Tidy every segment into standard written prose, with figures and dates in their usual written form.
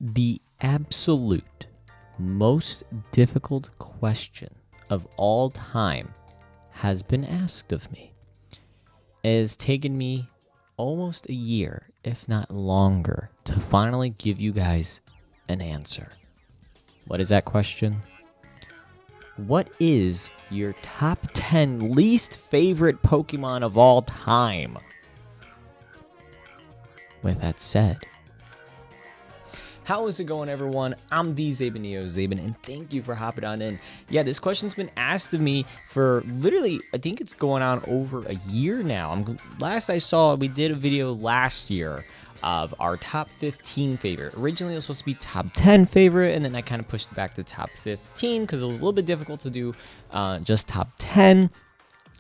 The absolute most difficult question of all time has been asked of me. It has taken me almost a year, if not longer, to finally give you guys an answer. What is that question? What is your top 10 least favorite Pokemon of all time? With that said, how is it going, everyone? I'm DZabenEoZaben, and thank you for hopping on in. Yeah, this question's been asked of me for literally, I think it's going on over a year now. Last I saw, we did a video last year of our top 15 favorite. Originally, it was supposed to be top 10 favorite, and then I kind of pushed it back to top 15 because it was a little bit difficult to do just top 10.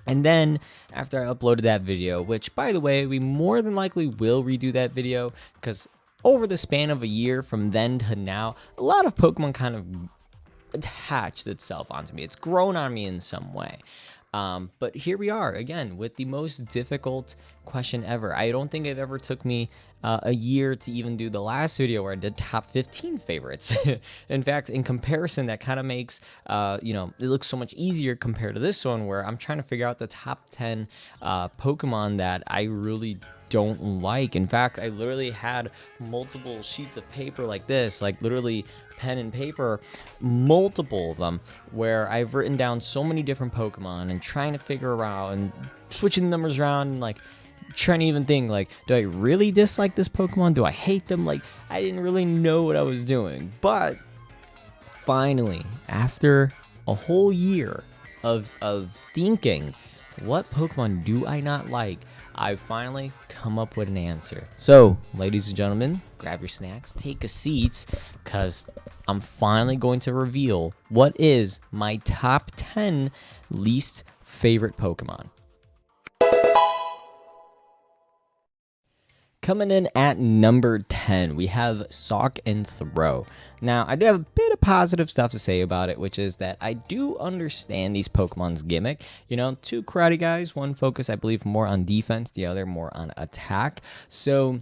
And then after I uploaded that video, which, by the way, we more than likely will redo that video because over the span of a year from then to now, a lot of Pokemon kind of attached itself onto me. It's grown on me in some way. But here we are again with the most difficult question ever. I don't think it ever took me a year to even do the last video where I did top 15 favorites. In fact, in comparison, that kind of makes, it looks so much easier compared to this one where I'm trying to figure out the top 10 Pokemon that I really don't like. In fact, I literally had multiple sheets of paper like this, like literally pen and paper, multiple of them, where I've written down so many different Pokemon and trying to figure out and switching the numbers around and like trying to even think like, do I really dislike this Pokemon? Do I hate them? Like, I didn't really know what I was doing. But finally, after a whole year of thinking, what Pokemon do I not like? I finally come up with an answer. So, ladies and gentlemen, grab your snacks, take a seat, because I'm finally going to reveal what is my top 10 least favorite Pokemon. Coming in at number 10, we have Sock and Throw. Now, I do have a bit of positive stuff to say about it, which is that I do understand these Pokemon's gimmick. You know, two karate guys, one focus, I believe, more on defense, the other more on attack. So,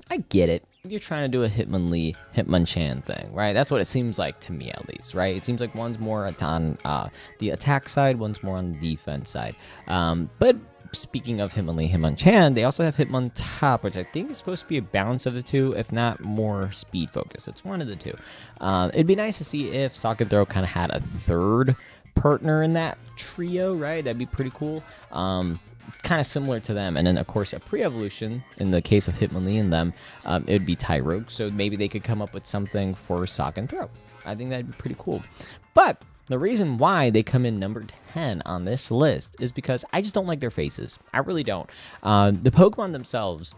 I get it. You're trying to do a Hitmonlee, Hitmonchan thing, right? That's what it seems like to me, at least, right? It seems like one's more on the attack side, one's more on the defense side. But speaking of Hitmonlee, Hitmonchan, they also have Hitmontop, which I think is supposed to be a balance of the two, if not more speed focus. It's one of the two. It'd be nice to see if Sock and Throw kind of had a third partner in that trio, right? That'd be pretty cool. Kind of similar to them. And then, of course, a pre-evolution, in the case of Hitmonlee and them, it would be Tyrogue. So maybe they could come up with something for Sock and Throw. I think that'd be pretty cool. But the reason why they come in number 10 on this list is because I just don't like their faces. I really don't. The Pokemon themselves,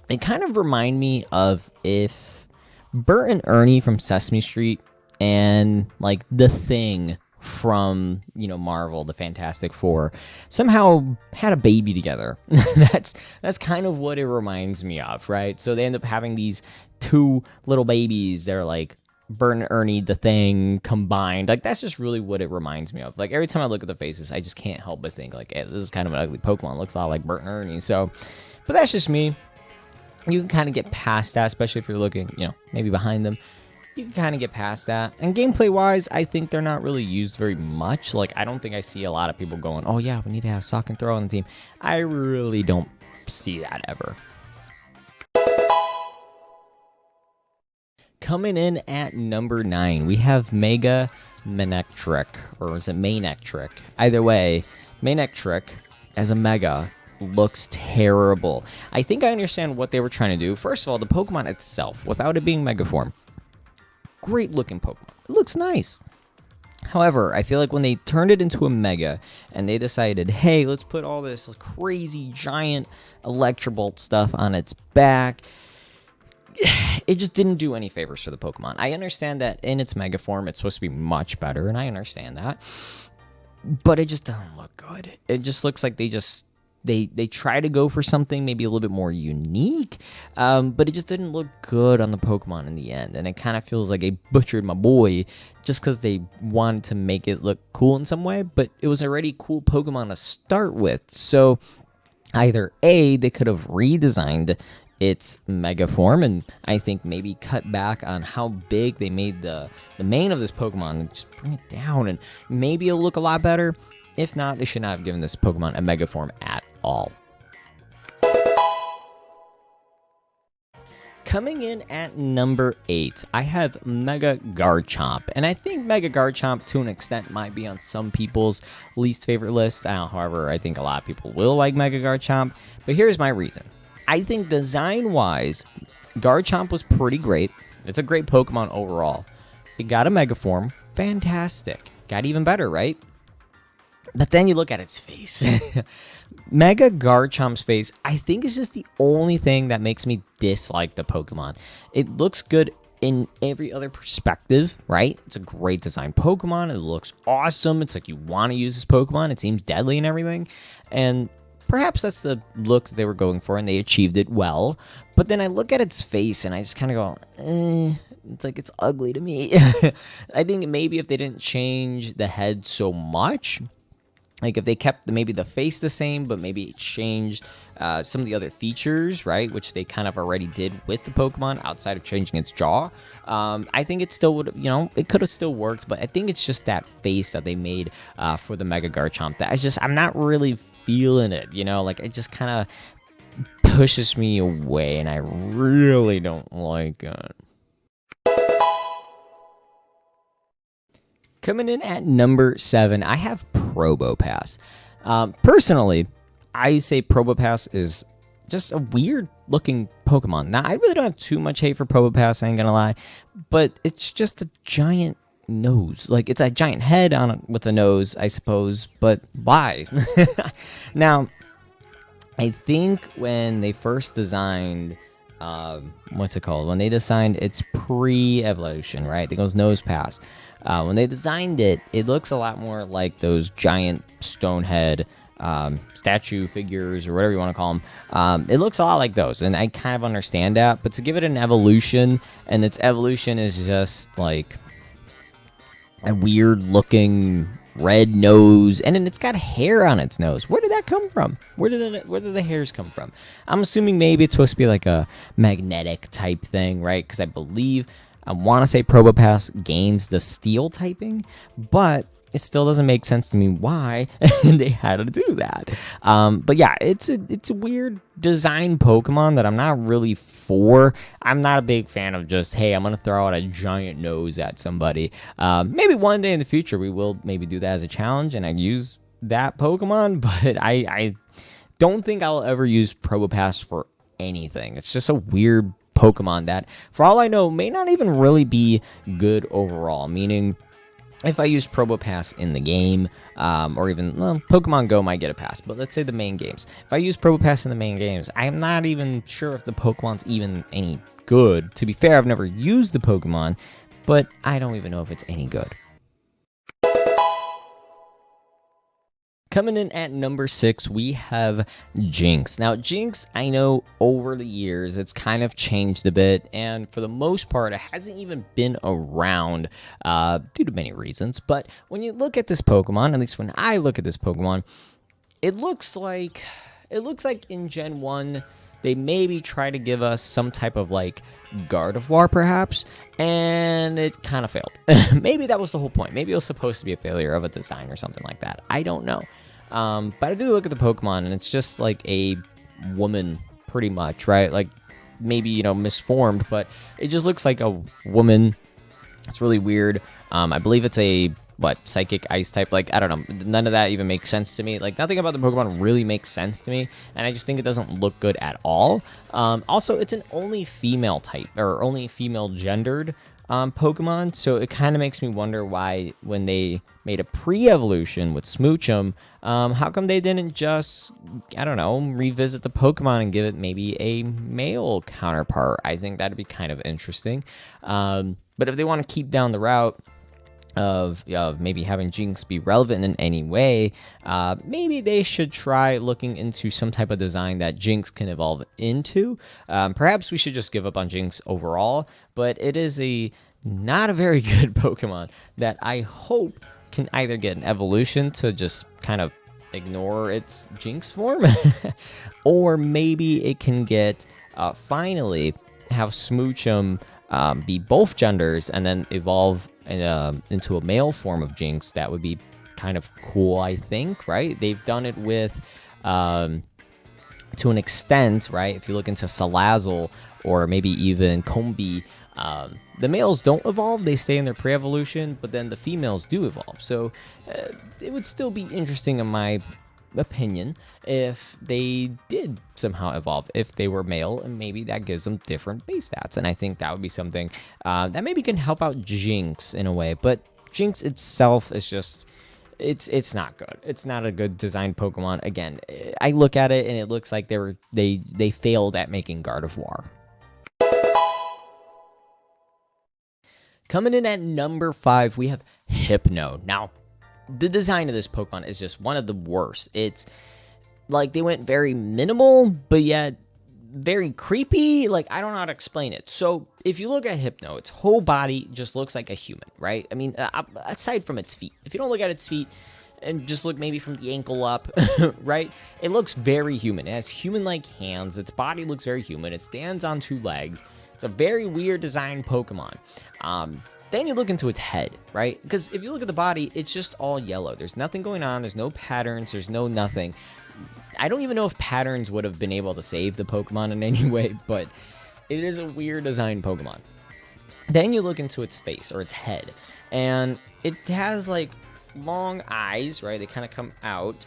they kind of remind me of if Bert and Ernie from Sesame Street and like the Thing from, Marvel, the Fantastic Four, somehow had a baby together. That's kind of what it reminds me of, right? So they end up having these two little babies that are like Bert and Ernie, the Thing combined. Like, that's just really what it reminds me of. Like, every time I look at the faces, I just can't help but think like, hey, this is kind of an ugly Pokemon. It looks a lot like Bert and Ernie. So, but that's just me. You can kind of get past that, especially if you're looking, maybe behind them. You can kind of get past that. And gameplay-wise, I think they're not really used very much. Like, I don't think I see a lot of people going, oh yeah, we need to have Sock and Throw on the team. I really don't see that ever. Coming in at number 9, we have Mega Manectric, or is it Manectric? Either way, Manectric as a Mega looks terrible. I think I understand what they were trying to do. First of all, the Pokemon itself, without it being Mega Form, great looking Pokemon. It looks nice. However, I feel like when they turned it into a Mega and they decided, hey, let's put all this crazy giant Electrobolt stuff on its back, it just didn't do any favors for the Pokemon. I understand that in its Mega Form, it's supposed to be much better, and I understand that. But it just doesn't look good. It just looks like they try to go for something maybe a little bit more unique, but it just didn't look good on the Pokemon in the end. And it kind of feels like they butchered my boy just because they wanted to make it look cool in some way, but it was already cool Pokemon to start with. So either A, they could have redesigned its mega form, and I think maybe cut back on how big they made the mane of this Pokemon and just bring it down, and maybe it'll look a lot better. If not, they should not have given this Pokemon a mega form at all. Coming in at number 8, I have Mega Garchomp. And I think Mega Garchomp, to an extent, might be on some people's least favorite list. However, I think a lot of people will like Mega Garchomp. But here's my reason. I think design-wise, Garchomp was pretty great. It's a great Pokemon overall. It got a Mega Form. Fantastic. Got even better, right? But then you look at its face. Mega Garchomp's face, I think, is just the only thing that makes me dislike the Pokemon. It looks good in every other perspective, right? It's a great design Pokemon. It looks awesome. It's like you want to use this Pokemon. It seems deadly and everything. And perhaps that's the look that they were going for, and they achieved it well. But then I look at its face, and I just kind of go, it's like it's ugly to me. I think maybe if they didn't change the head so much, like if they kept maybe the face the same, but maybe changed some of the other features, right, which they kind of already did with the Pokemon outside of changing its jaw, I think it still would, it could have still worked. But I think it's just that face that they made for the Mega Garchomp that I'm not really feeling it, like it just kind of pushes me away, and I really don't like it. Coming in at number 7, I have Probopass. Personally, I say Probopass is just a weird looking Pokemon. Now, I really don't have too much hate for Probopass, I ain't gonna lie, but it's just a giant nose. Like, it's a giant head with a nose, I suppose, but why? Now, I think when they first designed, what's it called? When they designed its pre-evolution, right? It goes Nosepass. When they designed it, it looks a lot more like those giant stone head statue figures, or whatever you want to call them. It looks a lot like those, and I kind of understand that. But to give it an evolution, and its evolution is just like a weird looking red nose, and then it's got hair on its nose. Where did that come from? Where did the hairs come from? I'm assuming maybe it's supposed to be like a magnetic type thing, right? Because I want to say Probopass gains the steel typing, but it still doesn't make sense to me why they had to do that. But yeah, it's a weird design Pokemon that I'm not really for. I'm not a big fan of just, hey, I'm going to throw out a giant nose at somebody. Maybe one day in the future we will maybe do that as a challenge, and I use that Pokemon, but I don't think I'll ever use Probopass for anything. It's just a weird Pokemon that, for all I know, may not even really be good overall. Meaning, if I use Probopass in the game, or even Pokemon Go might get a pass, but let's say the main games. If I use Probopass in the main games, I'm not even sure if the Pokemon's even any good. To be fair, I've never used the Pokemon, but I don't even know if it's any good. Coming in at number 6, we have Jynx. Now, Jynx, I know over the years, it's kind of changed a bit, and for the most part, it hasn't even been around due to many reasons. But when you look at this Pokemon, at least when I look at this Pokemon, it looks like in Gen 1, they maybe try to give us some type of like Gardevoir perhaps, and it kind of failed. Maybe that was the whole point. Maybe it was supposed to be a failure of a design or something like that. I don't know. But I do look at the Pokemon, and it's just like a woman pretty much, right? Like maybe, misformed, but it just looks like a woman. It's really weird. I believe it's a psychic ice type. Like, I don't know, none of that even makes sense to me. Like, nothing about the Pokemon really makes sense to me, and I just think it doesn't look good at all. Also, it's an only female type, or only female gendered Pokemon, so it kind of makes me wonder why, when they made a pre-evolution with Smoochum, how come they didn't just, I don't know, revisit the Pokemon and give it maybe a male counterpart? I think that'd be kind of interesting. But if they want to keep down the route of maybe having Jynx be relevant in any way, maybe they should try looking into some type of design that Jynx can evolve into. Perhaps we should just give up on Jynx overall, but it is not a very good Pokemon that I hope can either get an evolution to just kind of ignore its Jynx form, or maybe it can get finally have Smoochum be both genders and then evolve into a male form of Jinx, that would be kind of cool, I think, right? They've done it with, to an extent, right? If you look into Salazzle or maybe even Combi, the males don't evolve, they stay in their pre-evolution, but then the females do evolve. So it would still be interesting in my opinion if they did somehow evolve, if they were male, and maybe that gives them different base stats. And I think that would be something that maybe can help out Jinx in a way. But Jinx itself is just, it's not good. It's not a good designed Pokemon. Again, I look at it and it looks like they failed at making Gardevoir. Coming in at number 5, we have Hypno. Now, the design of this Pokemon is just one of the worst. It's like they went very minimal, but yet very creepy. Like, I don't know how to explain it. So if you look at Hypno, its whole body just looks like a human, right? I mean, aside from its feet. If you don't look at its feet and just look maybe from the ankle up, right? It looks very human. It has human-like hands. Its body looks very human. It stands on 2 legs. It's a very weird design Pokemon. Then you look into its head, right? Because if you look at the body, it's just all yellow. There's nothing going on. There's no patterns. There's no nothing. I don't even know if patterns would have been able to save the Pokemon in any way, but it is a weird design Pokemon. Then you look into its face or its head, and it has like long eyes, right? They kind of come out.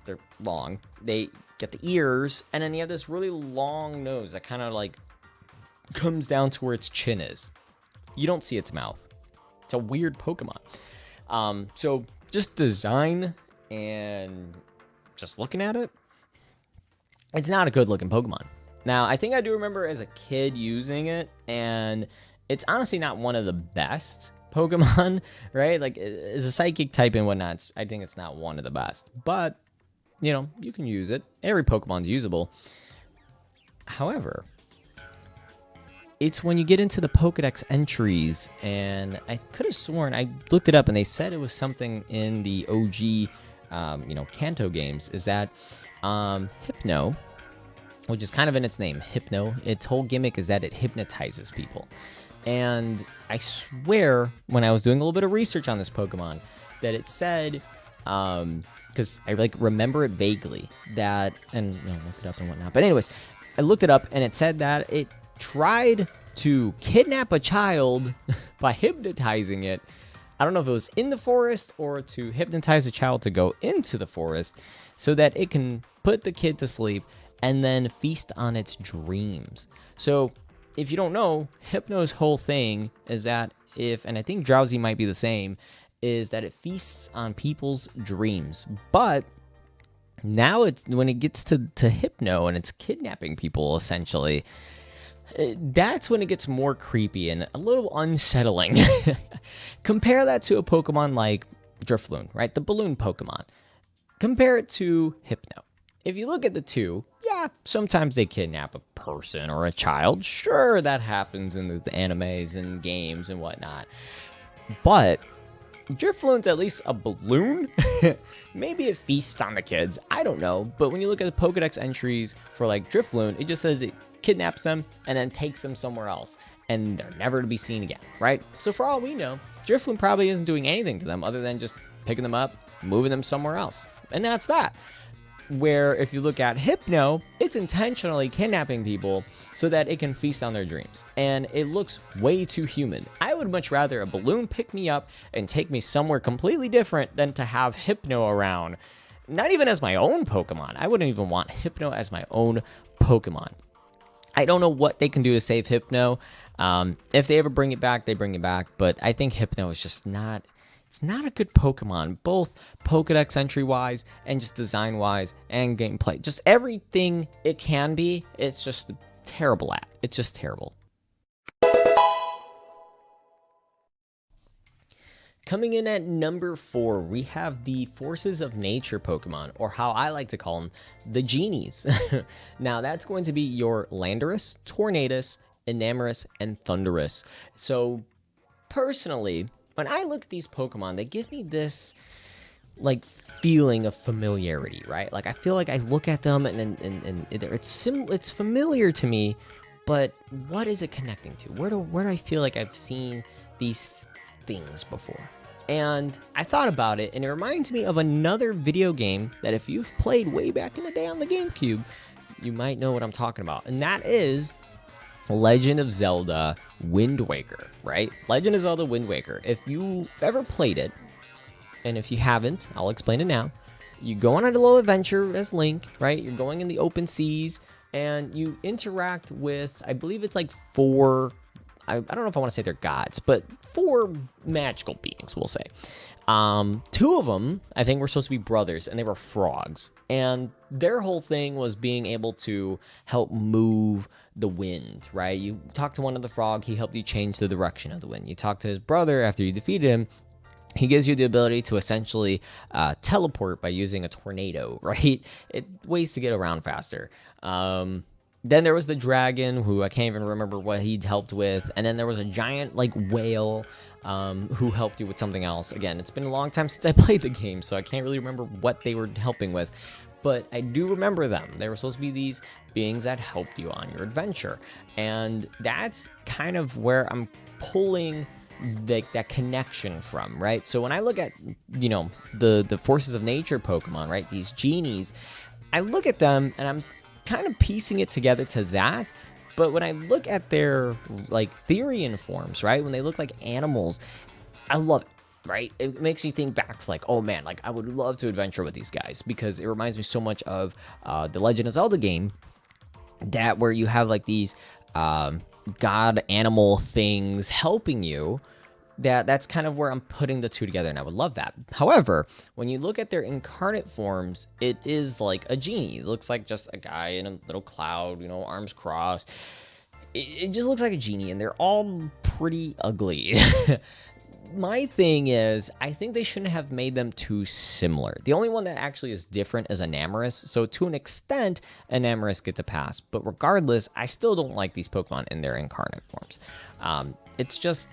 They're long. They get the ears, and then you have this really long nose that kind of like comes down to where its chin is. You don't see its mouth. It's a weird Pokemon. So just design and just looking at it, it's not a good looking Pokemon. Now, I think I do remember as a kid using it, and it's honestly not one of the best Pokemon, right? Like, as a psychic type and whatnot, I think it's not one of the best. But, you know, you can use it. Every Pokemon's usable. However, it's when you get into the Pokedex entries, and I could have sworn, I looked it up, and they said it was something in the OG, Kanto games, is that Hypno, which is kind of in its name, Hypno, its whole gimmick is that it hypnotizes people. And I swear, when I was doing a little bit of research on this Pokemon, that it said, because I remember it vaguely, that, and looked it up and whatnot. But anyways, I looked it up, and it said that it tried to kidnap a child by hypnotizing it. I don't know if it was in the forest or to hypnotize a child to go into the forest so that it can put the kid to sleep and then feast on its dreams. So if you don't know, Hypno's whole thing is that and I think Drowsy might be the same, is that it feasts on people's dreams. But now when it gets to Hypno and it's kidnapping people, essentially, that's when it gets more creepy and a little unsettling. Compare that to a Pokemon like Drifloon, right? The balloon Pokemon. Compare it to Hypno. If you look at the two, yeah, sometimes they kidnap a person or a child. Sure, that happens in the animes and games and whatnot. But Drifloon's at least a balloon. Maybe it feasts on the kids. I don't know. But when you look at the Pokedex entries for like Drifloon, it just says it kidnaps them and then takes them somewhere else, and they're never to be seen again, right? So for all we know, Drifloon probably isn't doing anything to them other than just picking them up, moving them somewhere else, and that's that. Where if you look at Hypno, it's intentionally kidnapping people so that it can feast on their dreams, and it looks way too human. I would much rather a balloon pick me up and take me somewhere completely different than to have Hypno around, not even as my own Pokemon. I wouldn't even want Hypno as my own Pokemon. I don't know what they can do to save Hypno. If they ever bring it back, they bring it back. But I think Hypno is just not... It's not a good Pokemon, both Pokedex entry-wise and just design-wise and gameplay. Just everything it can be, it's just terrible at. It's just terrible. Coming in at number 4, we have the Forces of Nature Pokemon, or how I like to call them, the Genies. Now, that's going to be your Landorus, Tornadus, Enamorus, and Thundurus. So, personally, when I look at these Pokemon, they give me this like feeling of familiarity, right? Like I feel like I look at them and it's familiar to me, but what is it connecting to? Where do I feel like I've seen these things before? And I thought about it, and it reminds me of another video game that if you've played way back in the day on the GameCube, you might know what I'm talking about. And that is Legend of Zelda Wind Waker, right? Legend of Zelda Wind Waker. If you've ever played it, and if you haven't, I'll explain it now. You go on a little adventure as Link, right? You're going in the open seas, and you interact with, I believe it's like four, I don't know if I want to say they're gods, but four magical beings, we'll say. Two of them, I think, were supposed to be brothers, and they were frogs. And their whole thing was being able to help move the wind, right? You talk to one of the frog, he helped you change the direction of the wind. You talk to his brother after you defeated him, he gives you the ability to essentially teleport by using a tornado, right? Ways to get around faster. Then there was the dragon, who I can't even remember what he'd helped with. And then there was a giant, like, whale who helped you with something else. Again, it's been a long time since I played the game, so I can't really remember what they were helping with. But I do remember them. They were supposed to be these beings that helped you on your adventure. And that's kind of where I'm pulling that connection from, right? So when I look at, you know, the forces of nature Pokemon, right, these genies, I look at them and I'm kind of piecing it together to that. But when I look at their, like, Therian forms, right, when they look like animals, I love it, right? It makes me think back to, like, oh man, like, I would love to adventure with these guys, because it reminds me so much of the Legend of Zelda game, that where you have, like, these god animal things helping you. That's kind of where I'm putting the two together, and I would love that. However, when you look at their incarnate forms, it is like a genie. It looks like just a guy in a little cloud, you know, arms crossed. It just looks like a genie, and they're all pretty ugly. My thing is, I think they shouldn't have made them too similar. The only one that actually is different is Enamorus, so to an extent, Enamorus gets a pass. But regardless, I still don't like these Pokemon in their incarnate forms. It's just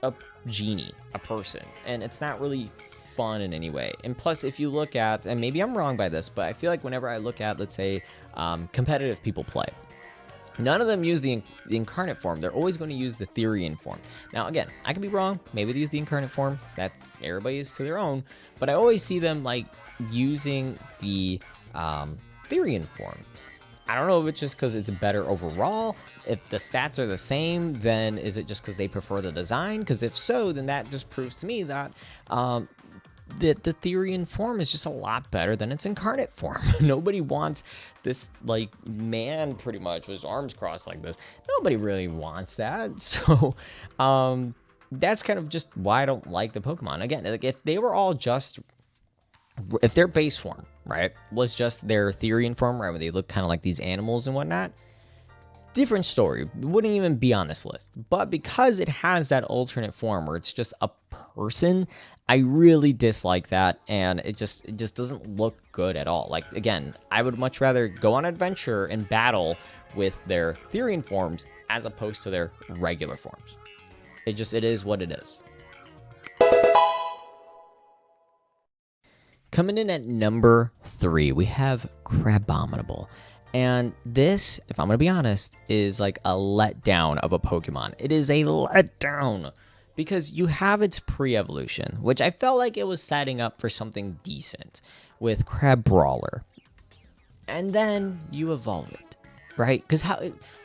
a genie, a person, and it's not really fun in any way. And plus, if you look at, and maybe I'm wrong by this, but I feel like whenever I look at, let's say, competitive people play, none of them use the incarnate form. They're always going to use the Therian form. Now, again, I could be wrong. Maybe they use the incarnate form. That's, everybody is to their own. But I always see them, like, using the Therian form. I don't know if it's just because it's better overall. If the stats are the same, then is it just because they prefer the design? Because if so, then that just proves to me that the Therian form is just a lot better than its incarnate form. Nobody wants this, like, man pretty much with his arms crossed like this. Nobody really wants that. So that's kind of just why I don't like the Pokemon. Again, like, if they were all just, if their base form, right, was just their Therian form, right, where they look kind of like these animals and whatnot, different story. Wouldn't even be on this list. But because it has that alternate form where it's just a person, I really dislike that, and it just doesn't look good at all. Like, again, I would much rather go on adventure and battle with their Therian forms as opposed to their regular forms. It is what it is. Coming in at number 3, we have Crabominable. And this, if I'm going to be honest, is like a letdown of a Pokemon. It is a letdown because you have its pre-evolution, which I felt like it was setting up for something decent with Crabrawler. And then you evolve it, right? Because how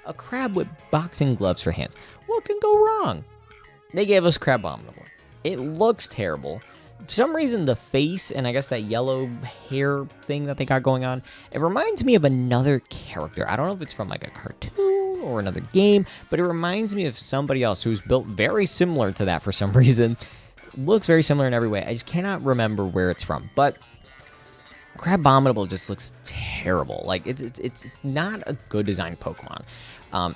a crab with boxing gloves for hands, what can go wrong? They gave us Crabominable. It looks terrible. For some reason, the face and I guess that yellow hair thing that they got going on, it reminds me of another character. I don't know if it's from like a cartoon or another game, but it reminds me of somebody else who's built very similar to that for some reason. Looks very similar in every way. I just cannot remember where it's from. But Crabominable just looks terrible. Like, it's not a good designed Pokemon.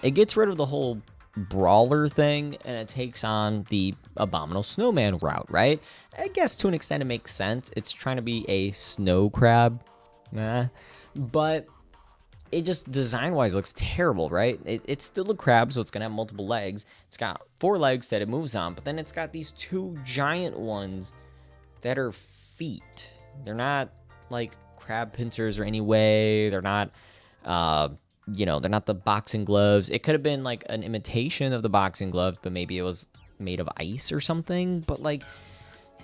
It gets rid of the whole brawler thing, and it takes on the Abominable Snowman route, right? I guess to an extent it makes sense. It's trying to be a snow crab, but it just design-wise looks terrible, right? It's still a crab, so it's gonna have multiple legs. It's got 4 legs that it moves on, but then it's got these 2 giant ones that are feet. They're not like crab pincers or any way. They're not, they're not the boxing gloves. It could have been like an imitation of the boxing gloves, but maybe it was made of ice or something. But like,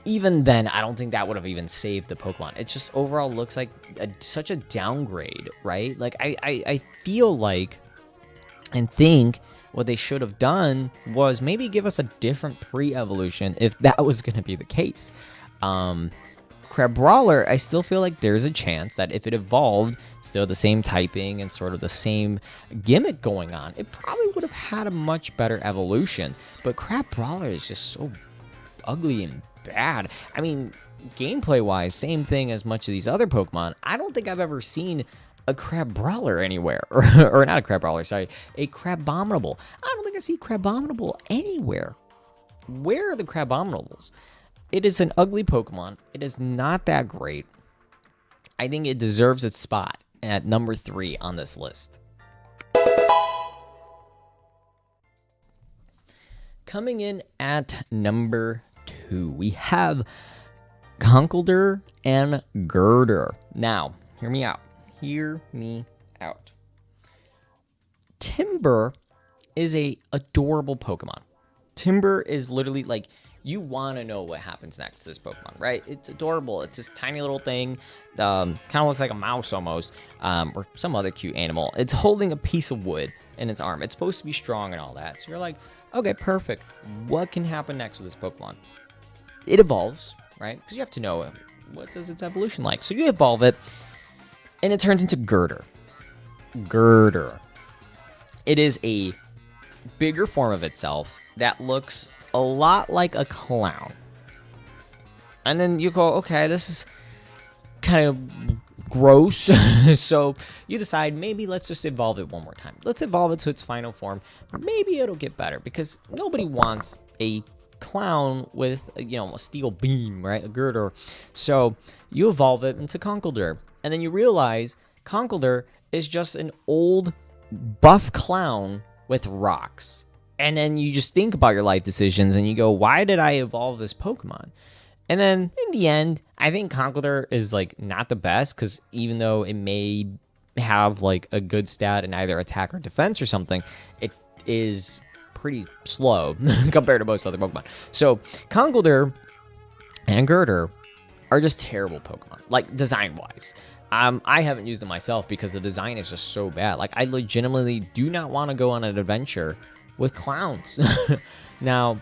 even then, I don't think that would have even saved the Pokemon. It just overall looks like such a downgrade, right? Like, I feel like and think what they should have done was maybe give us a different pre-evolution if that was going to be the case. Crabrawler, I still feel like there's a chance that if it evolved, still the same typing and sort of the same gimmick going on, it probably would have had a much better evolution. But Crabrawler is just so ugly and bad. I mean, gameplay-wise, same thing as much of these other Pokemon. I don't think I've ever seen a Crabrawler anywhere. Or not a Crabrawler, sorry. A Crabominable. I don't think I see Crabominable anywhere. Where are the Crabominables? It is an ugly Pokemon. It is not that great. I think it deserves its spot at number 3 on this list. Coming in at number 2, we have Conkeldurr and Gurdurr. Now, hear me out. Hear me out. Timburr is a adorable Pokemon. Timburr is literally like, you want to know what happens next to this Pokemon, right? It's adorable. It's this tiny little thing. Kind of looks like a mouse almost, or some other cute animal. It's holding a piece of wood in its arm. It's supposed to be strong and all that. So you're like, okay, perfect. What can happen next with this Pokemon? It evolves, right? Because you have to know what does its evolution like. So you evolve it, and it turns into Gurdurr. Gurdurr. It is a bigger form of itself that looks a lot like a clown. And then you go, okay, this is kind of gross. So you decide, maybe let's just evolve it one more time. Let's evolve it to its final form. Maybe it'll get better, because nobody wants a clown with, a steel beam, right? A Gurdurr. So you evolve it into Conkeldurr. And then you realize Conkeldurr is just an old buff clown with rocks. And then you just think about your life decisions and you go, why did I evolve this Pokemon? And then in the end, I think Conkeldurr is like not the best, because even though it may have like a good stat in either attack or defense or something, it is pretty slow compared to most other Pokemon. So Conkeldurr and Gurdurr are just terrible Pokemon, like design-wise. I haven't used them myself because the design is just so bad. Like, I legitimately do not want to go on an adventure with clowns. Now,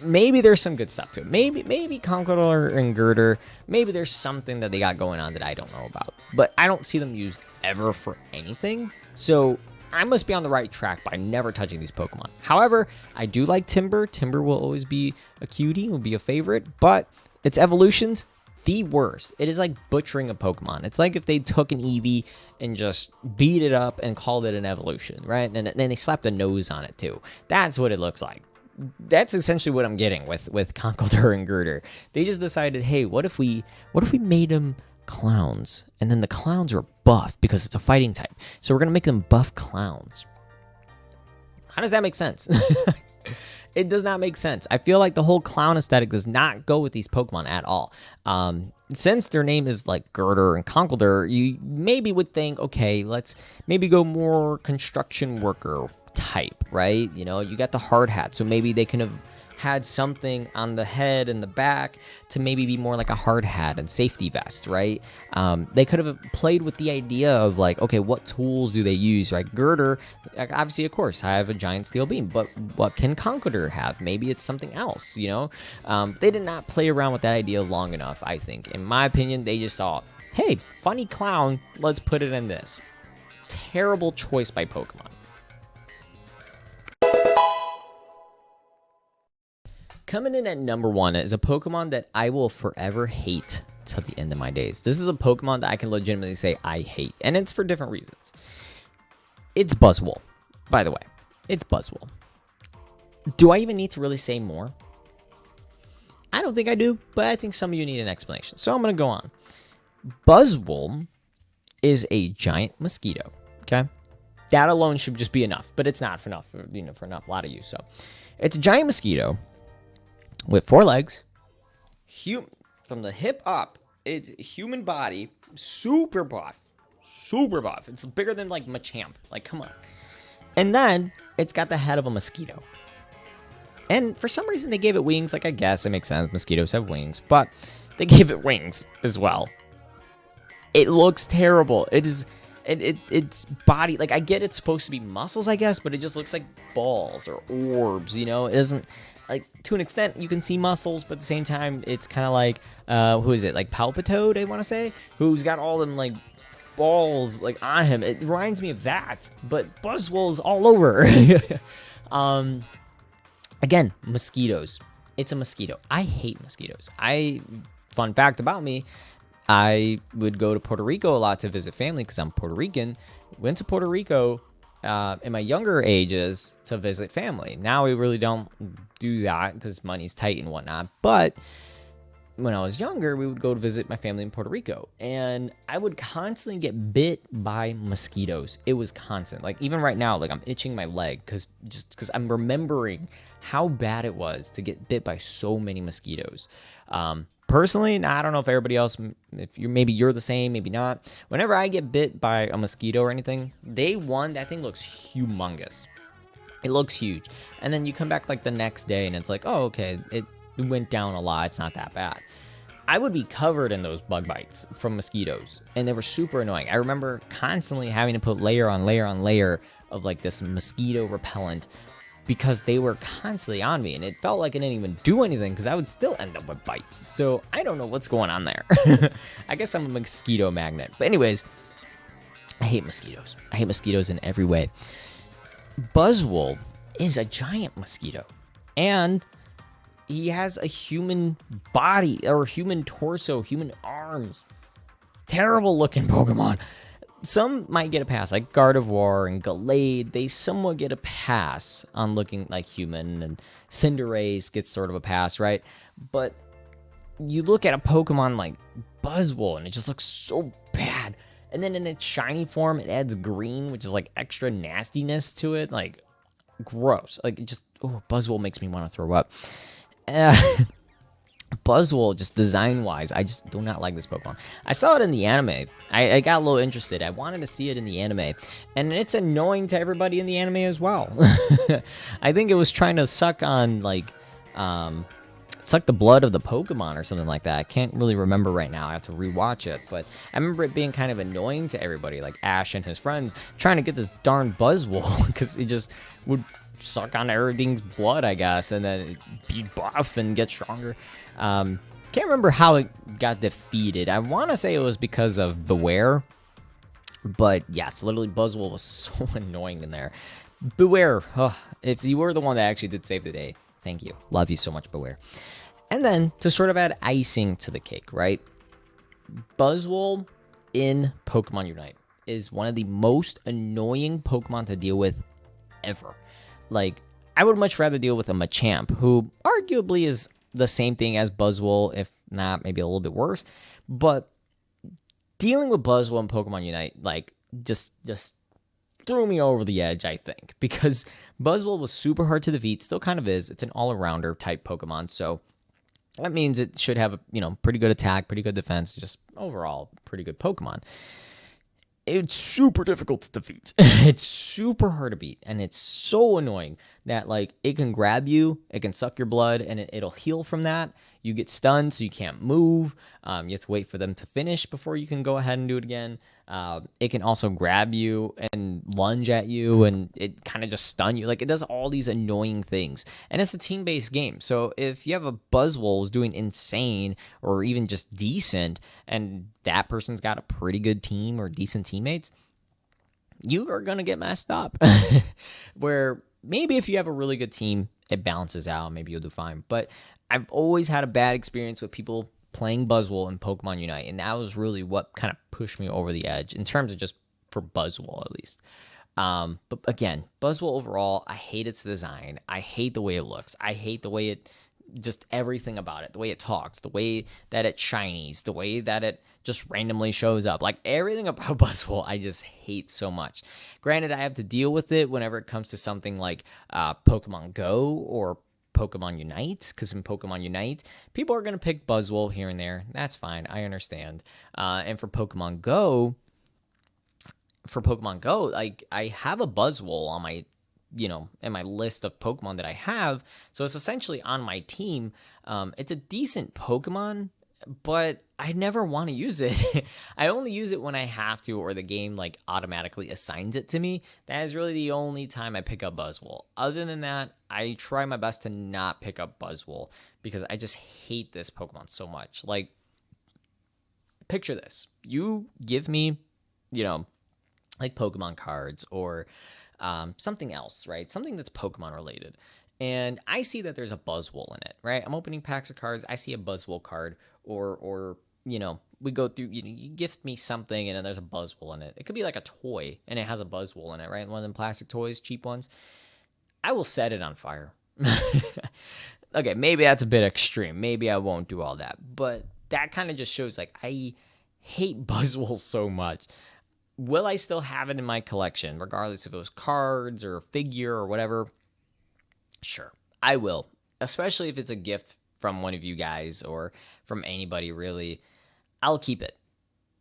maybe there's some good stuff to it. Maybe Conkeldurr and Gurdurr, maybe there's something that they got going on that I don't know about. But I don't see them used ever for anything. So I must be on the right track by never touching these Pokemon. However, I do like Timburr. Timburr will always be a cutie, will be a favorite. But its evolutions, the worst. It is like butchering a Pokemon. It's like if they took an Eevee and just beat it up and called it an evolution, right? And then they slapped a nose on it too. That's what it looks like. That's essentially what I'm getting with Conkeldurr and Gurdurr. They just decided, hey, what if we made them clowns, and then the clowns are buff because it's a fighting type. So we're gonna make them buff clowns. How does that make sense? It does not make sense. I feel like the whole clown aesthetic does not go with these Pokemon at all. Since their name is like Gurdurr and Conkeldurr, you maybe would think, okay, let's maybe go more construction worker type, right? You got the hard hat, so maybe they can have had something on the head and the back to maybe be more like a hard hat and safety vest, right? They could have played with the idea of like, okay, what tools do they use, right? Gurdurr, obviously, of course, I have a giant steel beam, but what can Conkeldurr have? Maybe it's something else, They did not play around with that idea long enough, I think. In my opinion, they just saw, hey, funny clown, let's put it in this. Terrible choice by Pokemon. Coming in at number 1 is a Pokemon that I will forever hate till the end of my days. This is a Pokemon that I can legitimately say I hate, and it's for different reasons. It's Buzzwole, by the way. It's Buzzwole. Do I even need to really say more? I don't think I do, but I think some of you need an explanation. So I'm going to go on. Buzzwole is a giant mosquito, okay? That alone should just be enough, but it's not for enough, for enough, a lot of you. So it's a giant mosquito with 4 legs, from the hip up, It's human body, super buff, super buff. It's bigger than like Machamp. Like, come on. And then it's got the head of a mosquito. And for some reason they gave it wings. Like, I guess it makes sense. Mosquitoes have wings, but they gave it wings as well. It looks terrible. It is, its body. Like, I get it's supposed to be muscles, I guess, but it just looks like balls or orbs. You know, it isn't. Like, to an extent, you can see muscles, but at the same time, it's kind of like, who is it? Like Palpitoad, I want to say, who's got all them like balls like on him. It reminds me of that, but Buzzwole's all over. Again, mosquitoes. It's a mosquito. I hate mosquitoes. Fun fact about me, I would go to Puerto Rico a lot to visit family because I'm Puerto Rican. Went to Puerto Rico in my younger ages to visit family. Now we really don't do that because money's tight and whatnot. But when I was younger, we would go to visit my family in Puerto Rico, and I would constantly get bit by mosquitoes. It was constant. Like, even right now, like, I'm itching my leg because I'm remembering how bad it was to get bit by so many mosquitoes. Personally, I don't know if everybody else, if you're the same, maybe not. Whenever I get bit by a mosquito or anything, day one, that thing looks humongous. It looks huge. And then you come back like the next day and it's like, oh, okay, it went down a lot. It's not that bad. I would be covered in those bug bites from mosquitoes, and they were super annoying. I remember constantly having to put layer on layer on layer of like this mosquito repellent because they were constantly on me, and it felt like I didn't even do anything because I would still end up with bites. So I don't know what's going on there. I guess I'm a mosquito magnet. But anyways, I hate mosquitoes. I hate mosquitoes in every way. Buzzwole is a giant mosquito, and he has a human body or human torso, human arms. Terrible looking Pokemon. Some might get a pass, like Gardevoir and Gallade. They somewhat get a pass on looking like human, and Cinderace gets sort of a pass, right? But you look at a Pokemon like Buzzwole, and it just looks so bad. And then in its shiny form, it adds green, which is like extra nastiness to it. Like, gross. Like, it just, oh, Buzzwole makes me want to throw up. Buzzwole, just design-wise, I just do not like this Pokemon. I saw it in the anime. I got a little interested. I wanted to see it in the anime. And it's annoying to everybody in the anime as well. I think it was trying to suck on, like, suck the blood of the Pokemon or something like that. I can't really remember right now. I have to rewatch it. But I remember it being kind of annoying to everybody, like Ash and his friends, trying to get this darn Buzzwole because it just would suck on everything's blood, I guess, and then be buff and get stronger. Can't remember how it got defeated. I want to say it was because of Bewear, but yes, literally Buzzwole was so annoying in there. Bewear, if you were the one that actually did save the day, thank you. Love you so much, Bewear. And then to sort of add icing to the cake, right? Buzzwole in Pokemon Unite is one of the most annoying Pokemon to deal with ever. Like, I would much rather deal with a Machamp, who arguably is the same thing as Buzzwole, if not maybe a little bit worse. But dealing with Buzzwole in Pokemon Unite, like, just threw me over the edge, I think. Because Buzzwole was super hard to defeat, still kind of is. It's an all-arounder type Pokemon, so that means it should have a, pretty good attack, pretty good defense, just overall pretty good Pokemon. It's super difficult to defeat. It's super hard to beat, and it's so annoying that, like, it can grab you, it can suck your blood, and it'll heal from that. You get stunned, so you can't move. You have to wait for them to finish before you can go ahead and do it again. It can also grab you and lunge at you, and it kind of just stun you. Like, it does all these annoying things. And it's a team-based game, so if you have a Buzzwole who's doing insane or even just decent, and that person's got a pretty good team or decent teammates, you are going to get messed up. Where maybe if you have a really good team, it balances out. Maybe you'll do fine. But I've always had a bad experience with people playing Buzzwole in Pokemon Unite, and that was really what kind of pushed me over the edge in terms of just for Buzzwole, at least. But again, Buzzwole overall, I hate its design. I hate the way it looks. I hate the way it, just everything about it, the way it talks, the way that it shinies, the way that it just randomly shows up. Like, everything about Buzzwole, I just hate so much. Granted, I have to deal with it whenever it comes to something like Pokemon Go or Pokemon Unite, because in Pokemon Unite, people are going to pick Buzzwole here and there. That's fine. I understand. And for Pokemon Go, like I have a Buzzwole on my, in my list of Pokemon that I have. So it's essentially on my team. It's a decent Pokemon, but I never want to use it. I only use it when I have to, or the game like automatically assigns it to me. That is really the only time I pick up Buzzwole. Other than that, I try my best to not pick up Buzzwole because I just hate this Pokemon so much. Like, picture this. You give me, like Pokemon cards or something else, right? Something that's Pokemon related. And I see that there's a Buzzwole in it, right? I'm opening packs of cards. I see a Buzzwole card, or we go through. You gift me something, and then there's a Buzzwole in it. It could be like a toy, and it has a Buzzwole in it, right? One of them plastic toys, cheap ones. I will set it on fire. Okay, maybe that's a bit extreme. Maybe I won't do all that, but that kind of just shows like I hate Buzzwole so much. Will I still have it in my collection, regardless if it was cards or a figure or whatever? Sure, I will, especially if it's a gift from one of you guys or from anybody, really. I'll keep it.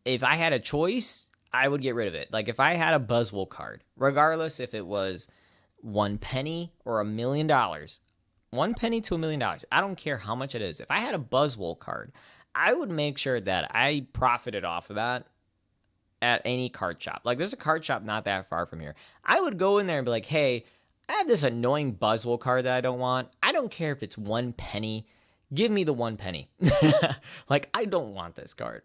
If I had a choice, I would get rid of it. Like, if I had a Buzzwole card, regardless if it was 1 penny or $1 million, 1 penny to $1 million, I don't care how much it is. If I had a Buzzwole card, I would make sure that I profited off of that at any card shop. Like, there's a card shop not that far from here. I would go in there and be like, hey, I have this annoying Buzzwole card that I don't want. I don't care if it's 1 penny. Give me the 1 penny. Like, I don't want this card.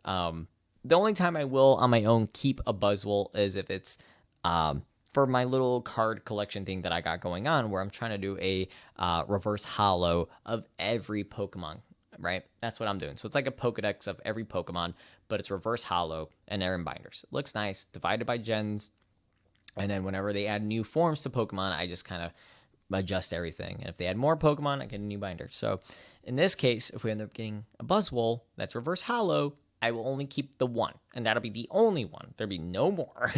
The only time I will on my own keep a Buzzwole is if it's for my little card collection thing that I got going on, where I'm trying to do a reverse holo of every Pokemon, right? That's what I'm doing. So it's like a Pokedex of every Pokemon, but it's reverse holo and they're in binders. It looks nice, divided by gens. And then whenever they add new forms to Pokemon, I just kind of adjust everything. And if they add more Pokemon, I get a new binder. So in this case, if we end up getting a Buzzwole that's reverse holo, I will only keep the one. And that'll be the only one. There'll be no more.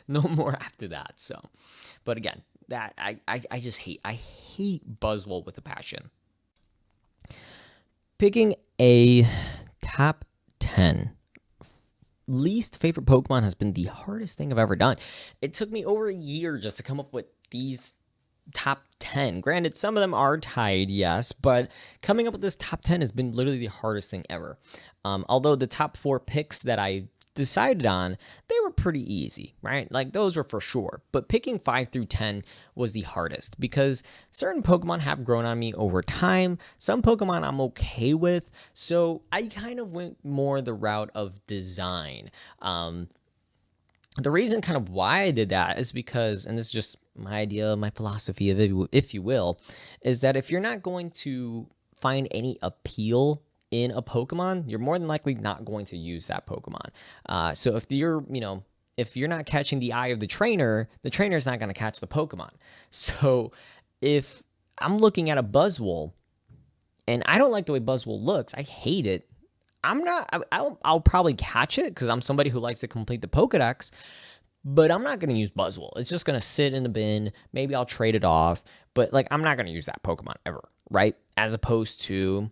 No more after that. So, but again, that I just hate. I hate Buzzwole with a passion. Picking a top 10 least favorite Pokemon has been the hardest thing I've ever done. It took me over a year just to come up with these top 10. Granted, some of them are tied, yes, but coming up with this top 10 has been literally the hardest thing ever. Although the top 4 picks that I decided on, they were pretty easy, right? Like, those were for sure. But picking 5 through 10 was the hardest because certain Pokemon have grown on me over time. Some Pokemon I'm okay with. So I kind of went more the route of design. The reason kind of why I did that is because, and this is just my idea, my philosophy of it, if you will, is that if you're not going to find any appeal in a Pokemon, you're more than likely not going to use that Pokemon. So if you're not catching the eye of the trainer's not going to catch the Pokemon. So if I'm looking at a Buzzwole and I don't like the way Buzzwole looks, I hate it. I'll probably catch it because I'm somebody who likes to complete the Pokedex, but I'm not going to use Buzzwole. It's just going to sit in the bin. Maybe I'll trade it off, but like, I'm not going to use that Pokemon ever, right? As opposed to,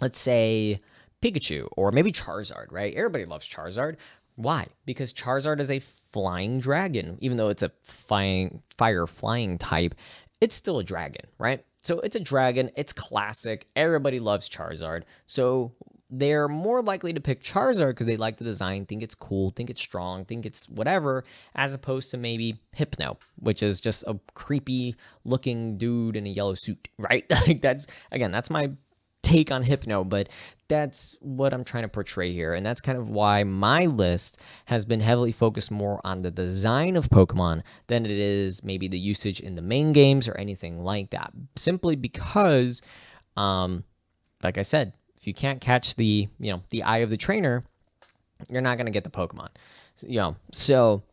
let's say, Pikachu or maybe Charizard, right? Everybody loves Charizard. Why? Because Charizard is a flying dragon. Even though it's a fire flying type, it's still a dragon, right? So it's a dragon. It's classic. Everybody loves Charizard. So they're more likely to pick Charizard because they like the design, think it's cool, think it's strong, think it's whatever, as opposed to maybe Hypno, which is just a creepy looking dude in a yellow suit, right? Like, that's my take on Hypno, but that's what I'm trying to portray here. And that's kind of why my list has been heavily focused more on the design of Pokemon than it is maybe the usage in the main games or anything like that. Simply because, like I said, if you can't catch the eye of the trainer, you're not going to get the Pokemon. So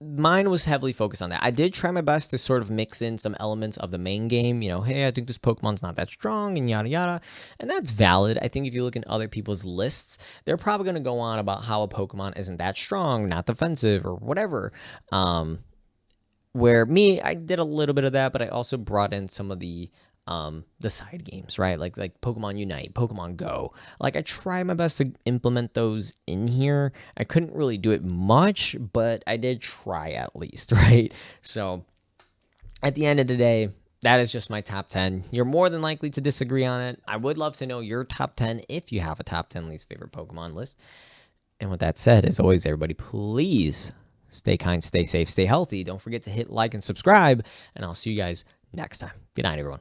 mine was heavily focused on that. I did try my best to sort of mix in some elements of the main game. Hey, I think this Pokemon's not that strong and yada yada. And that's valid. I think if you look in other people's lists, they're probably going to go on about how a Pokemon isn't that strong, not defensive, or whatever. where I did a little bit of that, but I also brought in some of the side games, right? Like Pokemon Unite, Pokemon Go. Like I try my best to implement those in here. I couldn't really do it much, but I did try at least, right? So at the end of the day, that is just my top 10. You're more than likely to disagree on it. I would love to know your top 10 if you have a top 10 least favorite Pokemon list. And with that said, as always, everybody, please stay kind, stay safe, stay healthy. Don't forget to hit like and subscribe, and I'll see you guys next time. Good night, everyone.